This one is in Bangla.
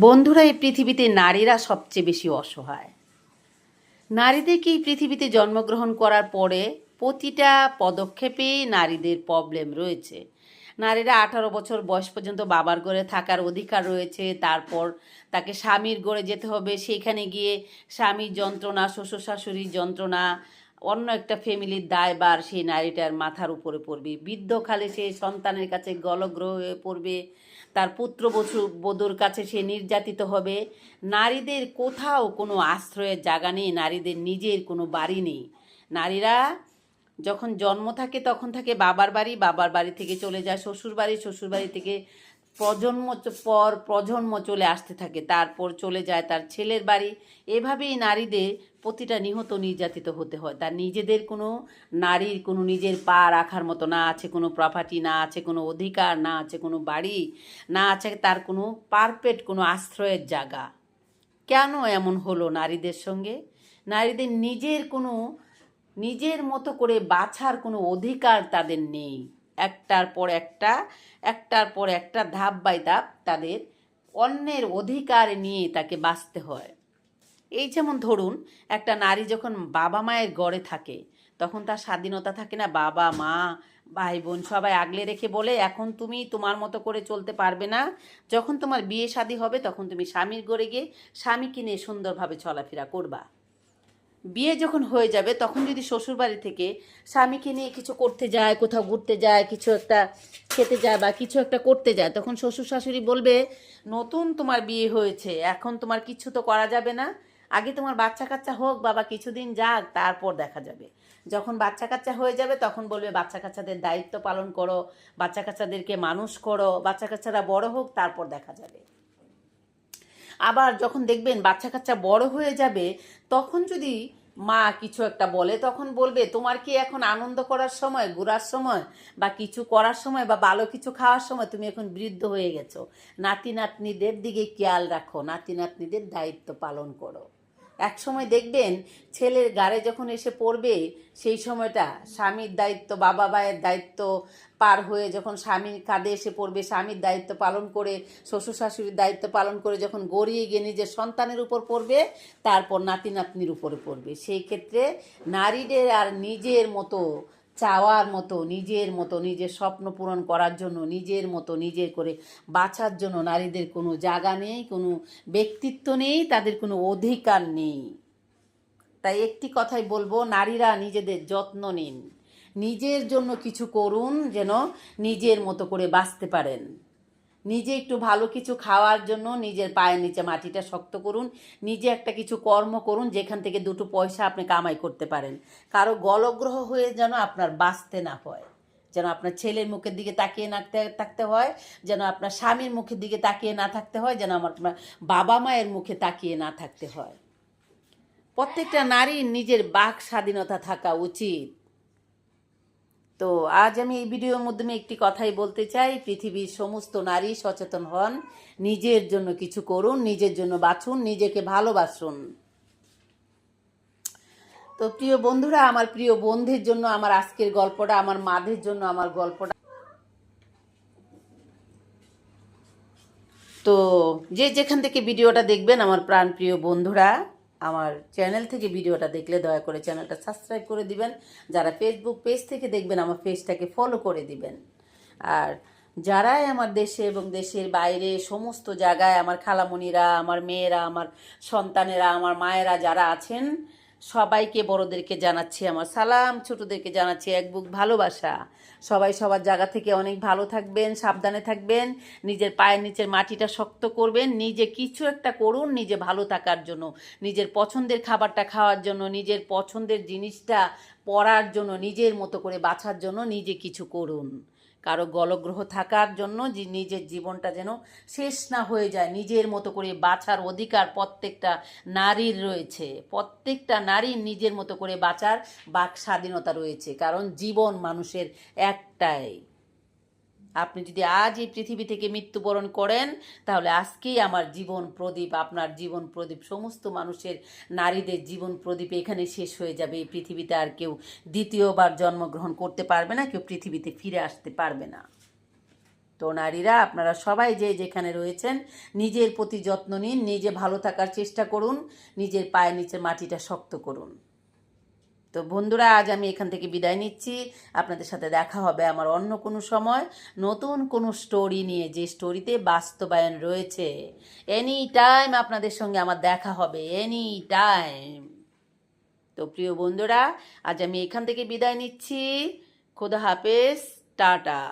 বন্ধুরা, এই পৃথিবীতে নারীরা সবচেয়ে বেশি অসহায়। নারীদেরকে এই পৃথিবীতে জন্মগ্রহণ করার পরে প্রতিটা পদক্ষেপেই নারীদের প্রবলেম রয়েছে। নারীরা 18 বছর বয়স পর্যন্ত বাবার ঘরে থাকার অধিকার রয়েছে। তারপর তাকে স্বামীর ঘরে যেতে হবে। সেখানে গিয়ে স্বামীর যন্ত্রণা, শ্বশুর শাশুড়ির যন্ত্রণা, অন্য একটা ফ্যামিলির দায়ভার সেই নারীটার মাথার উপরে পড়বে। বৃদ্ধকালে সে সন্তানের কাছে গলগ্রহ হয়ে পড়বে। তার বধূর কাছে সে নির্যাতিত হবে। নারীদের কোথাও কোনো আশ্রয়ের জায়গা নেই, নারীদের নিজের কোনো বাড়ি নেই। নারীরা যখন জন্ম থাকে তখন থাকে বাবার বাড়ি, বাবার বাড়ি থেকে চলে যায় শ্বশুর বাড়ি, শ্বশুর বাড়ি থেকে প্রজন্ম চলে আসতে থাকে, তারপর চলে যায় তার ছেলের বাড়ি। এভাবেই নারীদের প্রতিটা নিহত নির্যাতিত হতে হয়। তার নিজেদের কোনো নারীর কোনো নিজের পা রাখার মতো না আছে কোনো প্রপার্টি, না আছে কোনো অধিকার, না আছে কোনো বাড়ি, না আছে তার কোনো পারফেক্ট কোনো আশ্রয়ের জায়গা। কেন এমন হলো নারীদের সঙ্গে? নারীদের নিজের মতো করে বাছার কোনো অধিকার তাদের নেই। একটার পর একটা ধাপ বাই ধাপ তাদের অন্যের অধিকার নিয়ে তাকে বাঁচতে হয়। এই যেমন ধরুন, একটা নারী যখন বাবা মায়ের গড়ে থাকে তখন তার স্বাধীনতা থাকে না। বাবা মা ভাই বোন সবাই আগলে রেখে বলে, এখন তুমি তোমার মতো করে চলতে পারবে না। যখন তোমার বিয়ে শাদী হবে তখন তুমি স্বামীর ঘরে গিয়ে স্বামীকে নিয়ে সুন্দরভাবে চলাফেরা করবা। বিয়ে যখন হয়ে যাবে তখন যদি শ্বশুরবাড়ি থেকে স্বামীকে নিয়ে কিছু করতে যায়, কোথাও ঘুরতে যায়, কিছু একটা খেতে যায় বা কিছু একটা করতে যায়, তখন শ্বশুর শাশুড়ি বলবে, নতুন তোমার বিয়ে হয়েছে, এখন তোমার কিছু তো করা যাবে না, আগে তোমার বাচ্চা কাচ্চা হোক, বাবা কিছুদিন যাক, তারপর দেখা যাবে। যখন বাচ্চা কাচ্চা হয়ে যাবে তখন বলবে, বাচ্চা কাচ্চাদের দায়িত্ব পালন করো, বাচ্চা কাচ্চাদেরকে মানুষ করো, বাচ্চা কাচ্চারা বড় হোক, তারপর দেখা যাবে। আবার যখন দেখবেন বাচ্চা কাচ্চা বড় হয়ে যাবে তখন যদি মা কিছু একটা বলে তখন বলবে, তোমার কি এখন আনন্দ করার সময়, ঘোরার সময়, বা কিছু করার সময়, বা ভালো কিছু খাওয়ার সময়? তুমি এখন বৃদ্ধ হয়ে গেছো, নাতি নাতনিদের দিকে খেয়াল রাখো, নাতি নাতনিদের দায়িত্ব পালন করো। এক সময় দেখবেন ছেলের গাড়ে যখন এসে পড়বে সেই সময়টা স্বামীর দায়িত্ব, বাবা মায়ের দায়িত্ব পার হয়ে যখন স্বামীর কাঁধে এসে পড়বে, স্বামীর দায়িত্ব পালন করে, শ্বশুর শাশুড়ির দায়িত্ব পালন করে যখন গড়িয়ে গিয়ে নিজের সন্তানের উপর পড়বে, তারপর নাতি নাতনির উপরে পড়বে। সেই ক্ষেত্রে নারীদের আর নিজের মতো চাওয়ার মতো, নিজের স্বপ্ন পূরণ করার জন্য, নিজের মতো নিজের করে বাঁচার জন্য নারীদের কোনো জায়গা নেই, কোনো ব্যক্তিত্ব নেই, তাদের কোনো অধিকার নেই। তাই একটি কথাই বলবো, নারীরা নিজেদের যত্ন নিন, নিজের জন্য কিছু করুন যেন নিজের মতো করে বাঁচতে পারেন। নিজে একটু ভালো কিছু খাওয়ার জন্য নিজের পায়ের নিচে মাটিটা শক্ত করুন, নিজে একটা কিছু কর্ম করুন যেখান থেকে দুটো পয়সা আপনি কামাই করতে পারেন। কারো গলগ্রহ হয়ে যেন আপনার বাঁচতে না হয়, যেন আপনার ছেলের মুখের দিকে তাকিয়ে না থাকতে হয়, যেন আপনার স্বামীর মুখের দিকে তাকিয়ে না থাকতে হয়, যেন আপনার বাবা মায়ের মুখে তাকিয়ে না থাকতে হয়। প্রত্যেকটা নারীর নিজের বাক স্বাধীনতা থাকা উচিত। তো আজ আমি এই ভিডিওর মাধ্যমে একটি কথাই বলতে চাই, পৃথিবীর সমস্ত নারী সচেতন হন, নিজের জন্য কিছু করুন, নিজের জন্য বাঁচুন, নিজেকে ভালোবাসুন। তো প্রিয় বন্ধুরা, আমার প্রিয় বন্ধুর জন্য আমার আজকের গল্পটা, আমার মাদের জন্য আমার গল্পটা। তো যে যেখান থেকে ভিডিওটা দেখবেন আমার প্রাণ প্রিয় বন্ধুরা, আমার চ্যানেল থেকে ভিডিওটা দেখলে দয়া করে চ্যানেলটা সাবস্ক্রাইব করে দিবেন। যারা ফেসবুক পেজ থেকে দেখবেন আমার পেজটাকে ফলো করে দিবেন। আর যারাই আমার দেশে এবং দেশের বাইরে সমস্ত জায়গায় আমার খালামণিরা, আমার মেয়েরা, আমার সন্তানেরা, আমার মায়েরা যারা আছেন, সবাইকে, বড়দেরকে জানাচ্ছি আমার সালাম, ছোটদেরকে জানাচ্ছি এক বুক ভালোবাসা। সবাই সবার জায়গা থেকে অনেক ভালো থাকবেন, সাবধানে থাকবেন, নিজের পায়ের নিচের মাটিটা শক্ত করবেন, নিজে কিছু একটা করুন নিজে ভালো থাকার জন্য, নিজের পছন্দের খাবারটা খাওয়ার জন্য, নিজের পছন্দের জিনিসটা পরার জন্য, নিজের মতো করে বাঁচার জন্য নিজে কিছু করুন। কারো গলগ্রহ থাকার জন্য যে নিজের জীবনটা যেন শেষ না হয়ে যায়, নিজের মতো করে বাঁচার অধিকার প্রত্যেকটা নারীর রয়েছে। প্রত্যেকটা নারীর নিজের মতো করে বাঁচার বাক স্বাধীনতা রয়েছে, কারণ জীবন মানুষের একটাই। আপনি যদি আজ এই পৃথিবী থেকে মৃত্যুবরণ করেন তাহলে আজকেই আমার জীবন প্রদীপ, আপনার জীবন প্রদীপ, সমস্ত মানুষের, নারীদের জীবন প্রদীপ এখানে শেষ হয়ে যাবে। এই পৃথিবীতে আর কেউ দ্বিতীয়বার জন্মগ্রহণ করতে পারবে না, কেউ পৃথিবীতে ফিরে আসতে পারবে না। তো নারীরা আপনারা সবাই যে যেখানে রয়েছেন নিজের প্রতি যত্ন নিন, নিজে ভালো থাকার চেষ্টা করুন, নিজের পায়ের নিচে মাটিটা শক্ত করুন। তো বন্ধুরা, আজ আমি এখান থেকে বিদায় নিচ্ছি। আপনাদের সাথে দেখা হবে আমার অন্য কোনো সময় নতুন কোনো স্টোরি নিয়ে, যে স্টোরিতে বাস্তবায়ন রয়েছে। এনি টাইম আপনাদের সঙ্গে আমার দেখা হবে, এনি টাইম। তো প্রিয় বন্ধুরা, আজ আমি এখান থেকে বিদায় নিচ্ছি। খোদা হাফেজ, টাটা।